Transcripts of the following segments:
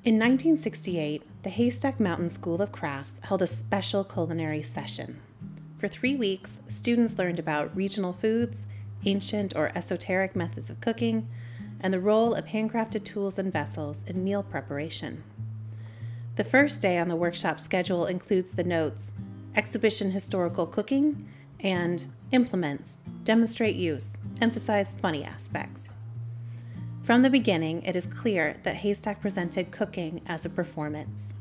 In 1968, the Haystack Mountain School of Crafts held a special culinary session. For 3 weeks, students learned about regional foods, ancient or esoteric methods of cooking, and the role of handcrafted tools and vessels in meal preparation. The first day on the workshop schedule includes the notes, Exhibition Historical Cooking, and Implements, Demonstrate Use, Emphasize Funny Aspects. From the beginning, it is clear that Haystack presented cooking as a performance.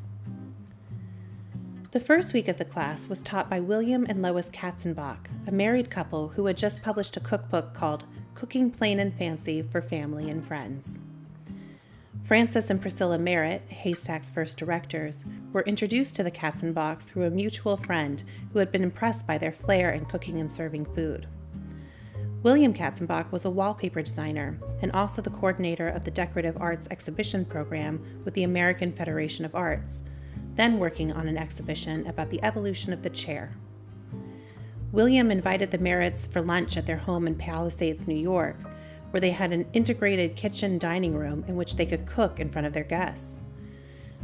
The first week of the class was taught by William and Lois Katzenbach, a married couple who had just published a cookbook called Cooking Plain and Fancy for Family and Friends. Frances and Priscilla Merritt, Haystack's first directors, were introduced to the Katzenbachs through a mutual friend who had been impressed by their flair in cooking and serving food. William Katzenbach was a wallpaper designer and also the coordinator of the Decorative Arts Exhibition program with the American Federation of Arts, then working on an exhibition about the evolution of the chair. William invited the Merritts for lunch at their home in Palisades, New York, where they had an integrated kitchen dining room in which they could cook in front of their guests.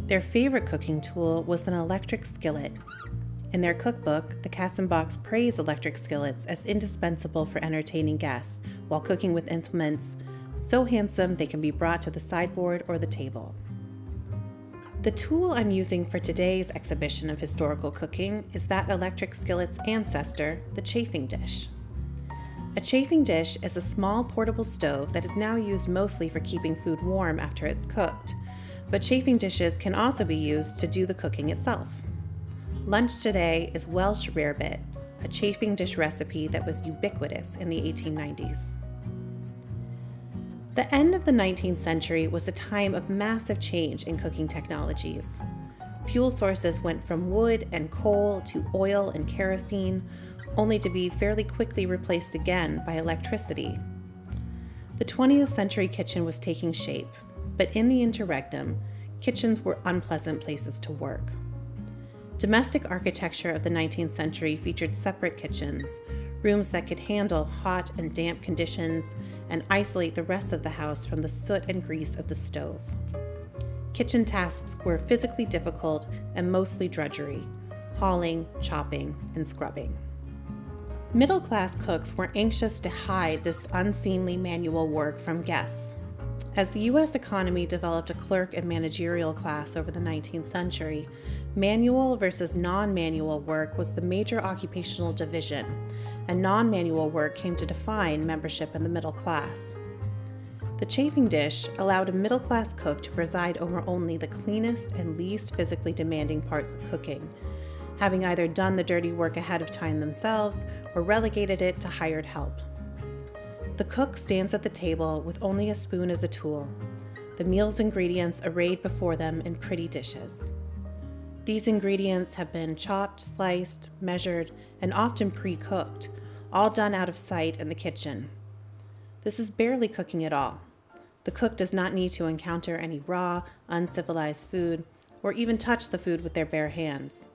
Their favorite cooking tool was an electric skillet. In their cookbook, the Katzenbachs praise electric skillets as indispensable for entertaining guests while cooking with implements so handsome they can be brought to the sideboard or the table. The tool I'm using for today's exhibition of historical cooking is that electric skillet's ancestor, the chafing dish. A chafing dish is a small portable stove that is now used mostly for keeping food warm after it's cooked, but chafing dishes can also be used to do the cooking itself. Lunch today is Welsh rarebit, a chafing dish recipe that was ubiquitous in the 1890s. The end of the 19th century was a time of massive change in cooking technologies. Fuel sources went from wood and coal to oil and kerosene, only to be fairly quickly replaced again by electricity. The 20th century kitchen was taking shape, but in the interregnum, kitchens were unpleasant places to work. Domestic architecture of the 19th century featured separate kitchens, rooms that could handle hot and damp conditions and isolate the rest of the house from the soot and grease of the stove. Kitchen tasks were physically difficult and mostly drudgery, hauling, chopping, and scrubbing. Middle-class cooks were anxious to hide this unseemly manual work from guests. As the U.S. economy developed a clerk and managerial class over the 19th century, manual versus non-manual work was the major occupational division, and non-manual work came to define membership in the middle class. The chafing dish allowed a middle-class cook to preside over only the cleanest and least physically demanding parts of cooking, having either done the dirty work ahead of time themselves or relegated it to hired help. The cook stands at the table with only a spoon as a tool, the meal's ingredients arrayed before them in pretty dishes. These ingredients have been chopped, sliced, measured, and often pre-cooked, all done out of sight in the kitchen. This is barely cooking at all. The cook does not need to encounter any raw, uncivilized food, or even touch the food with their bare hands.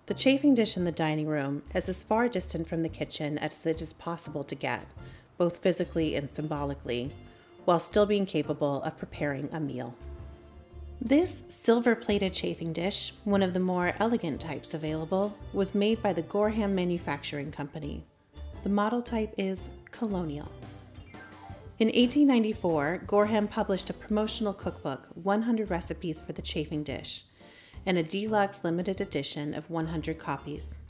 The chafing dish in the dining room is as far distant from the kitchen as it is possible to get, both physically and symbolically, while still being capable of preparing a meal. This silver-plated chafing dish, one of the more elegant types available, was made by the Gorham Manufacturing Company. The model type is Colonial. In 1894, Gorham published a promotional cookbook, 100 Recipes for the Chafing Dish, and a deluxe limited edition of 100 copies.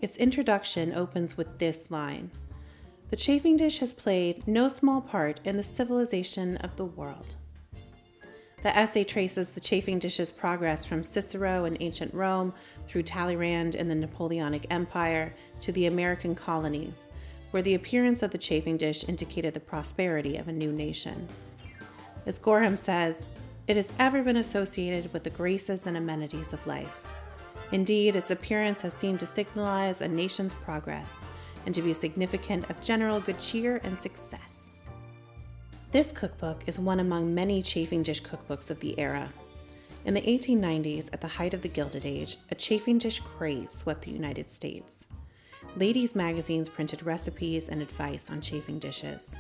Its introduction opens with this line: "The chafing dish has played no small part in the civilization of the world." The essay traces the chafing dish's progress from Cicero in ancient Rome through Talleyrand in the Napoleonic Empire to the American colonies, where the appearance of the chafing dish indicated the prosperity of a new nation. As Gorham says, it has ever been associated with the graces and amenities of life. Indeed, its appearance has seemed to signalize a nation's progress and to be significant of general good cheer and success. This cookbook is one among many chafing dish cookbooks of the era. In the 1890s, at the height of the Gilded Age, a chafing dish craze swept the United States. Ladies' magazines printed recipes and advice on chafing dishes.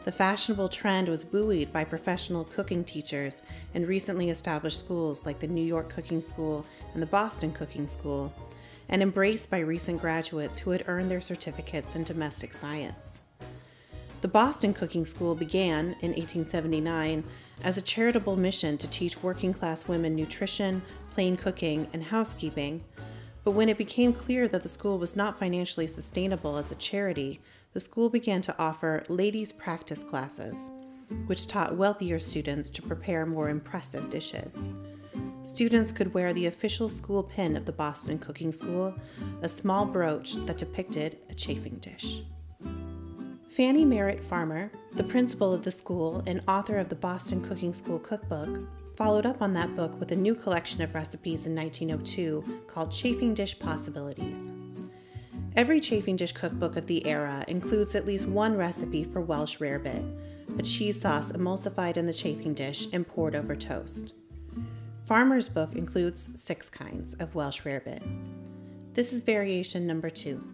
The fashionable trend was buoyed by professional cooking teachers in recently established schools like the New York Cooking School and the Boston Cooking School, and embraced by recent graduates who had earned their certificates in domestic science. The Boston Cooking School began in 1879 as a charitable mission to teach working-class women nutrition, plain cooking, and housekeeping, but when it became clear that the school was not financially sustainable as a charity, the school began to offer ladies' practice classes, which taught wealthier students to prepare more impressive dishes. Students could wear the official school pin of the Boston Cooking School, a small brooch that depicted a chafing dish. Fannie Merritt Farmer, the principal of the school and author of the Boston Cooking School Cookbook, followed up on that book with a new collection of recipes in 1902 called Chafing Dish Possibilities. Every chafing dish cookbook of the era includes at least one recipe for Welsh rarebit, a cheese sauce emulsified in the chafing dish and poured over toast. Farmer's book includes 6 kinds of Welsh rarebit. This is variation number 2,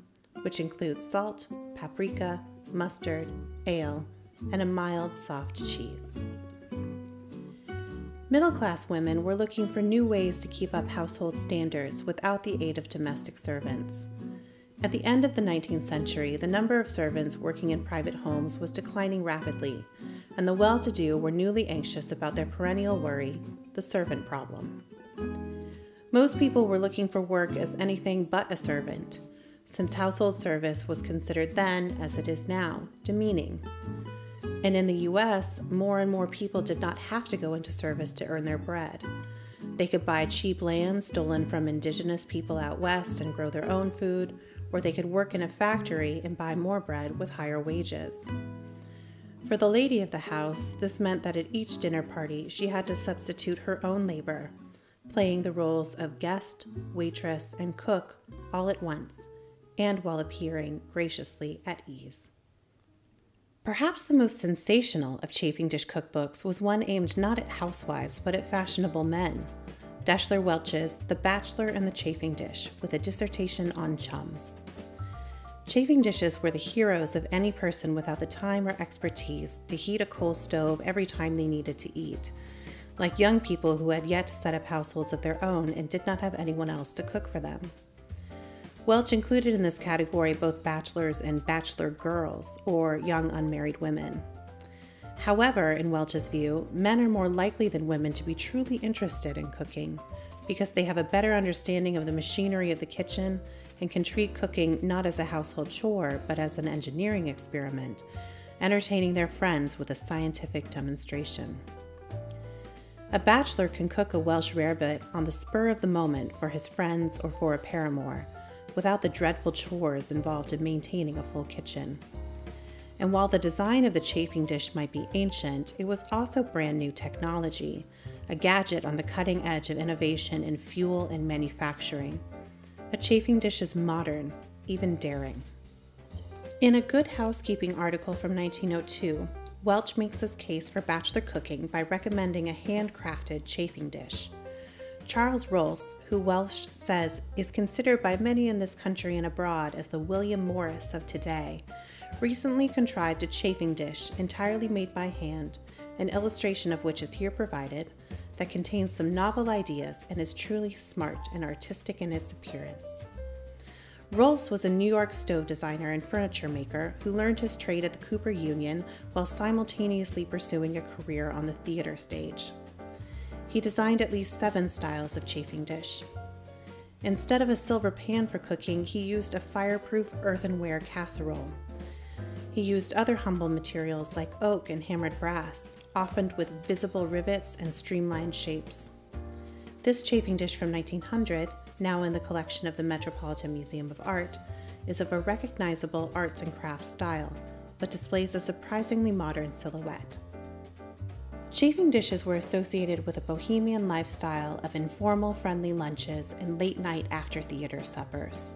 which includes salt, paprika, mustard, ale, and a mild, soft cheese. Middle-class women were looking for new ways to keep up household standards without the aid of domestic servants. At the end of the 19th century, the number of servants working in private homes was declining rapidly, and the well-to-do were newly anxious about their perennial worry, the servant problem. Most people were looking for work as anything but a servant, since household service was considered then, as it is now, demeaning. And in the US, more and more people did not have to go into service to earn their bread. They could buy cheap land stolen from indigenous people out west and grow their own food, or they could work in a factory and buy more bread with higher wages. For the lady of the house, this meant that at each dinner party she had to substitute her own labor, playing the roles of guest, waitress, and cook all at once, and while appearing graciously at ease. Perhaps the most sensational of chafing dish cookbooks was one aimed not at housewives but at fashionable men, Deshler Welch's The Bachelor and the Chafing Dish, with a dissertation on chums. Chafing dishes were the heroes of any person without the time or expertise to heat a coal stove every time they needed to eat, like young people who had yet to set up households of their own and did not have anyone else to cook for them. Welch included in this category both bachelors and bachelor girls, or young unmarried women. However, in Welch's view, men are more likely than women to be truly interested in cooking because they have a better understanding of the machinery of the kitchen and can treat cooking not as a household chore but as an engineering experiment, entertaining their friends with a scientific demonstration. A bachelor can cook a Welsh rarebit on the spur of the moment for his friends or for a paramour, without the dreadful chores involved in maintaining a full kitchen. And while the design of the chafing dish might be ancient, it was also brand new technology, a gadget on the cutting edge of innovation in fuel and manufacturing. A chafing dish is modern, even daring. In a Good Housekeeping article from 1902, Welch makes his case for bachelor cooking by recommending a handcrafted chafing dish. Charles Rolfs, who Welch says is considered by many in this country and abroad as the William Morris of today, recently contrived a chafing dish entirely made by hand, an illustration of which is here provided, that contains some novel ideas and is truly smart and artistic in its appearance. Rolfs was a New York stove designer and furniture maker who learned his trade at the Cooper Union while simultaneously pursuing a career on the theater stage. He designed at least 7 styles of chafing dish. Instead of a silver pan for cooking, he used a fireproof earthenware casserole. He used other humble materials like oak and hammered brass, often with visible rivets and streamlined shapes. This chafing dish from 1900, now in the collection of the Metropolitan Museum of Art, is of a recognizable arts and crafts style, but displays a surprisingly modern silhouette. Chafing dishes were associated with a bohemian lifestyle of informal, friendly lunches and late-night after-theater suppers.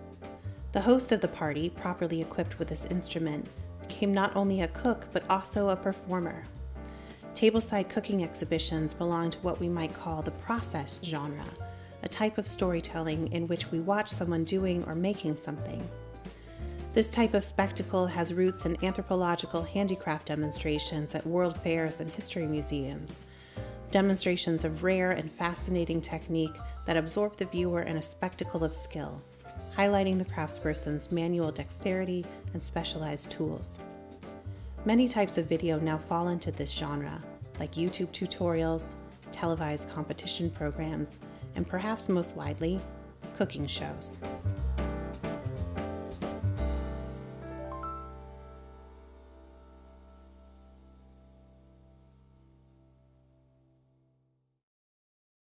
The host of the party, properly equipped with this instrument, became not only a cook but also a performer. Tableside cooking exhibitions belong to what we might call the process genre, a type of storytelling in which we watch someone doing or making something. This type of spectacle has roots in anthropological handicraft demonstrations at world fairs and history museums, demonstrations of rare and fascinating technique that absorb the viewer in a spectacle of skill, highlighting the craftsperson's manual dexterity and specialized tools. Many types of video now fall into this genre, like YouTube tutorials, televised competition programs, and perhaps most widely, cooking shows.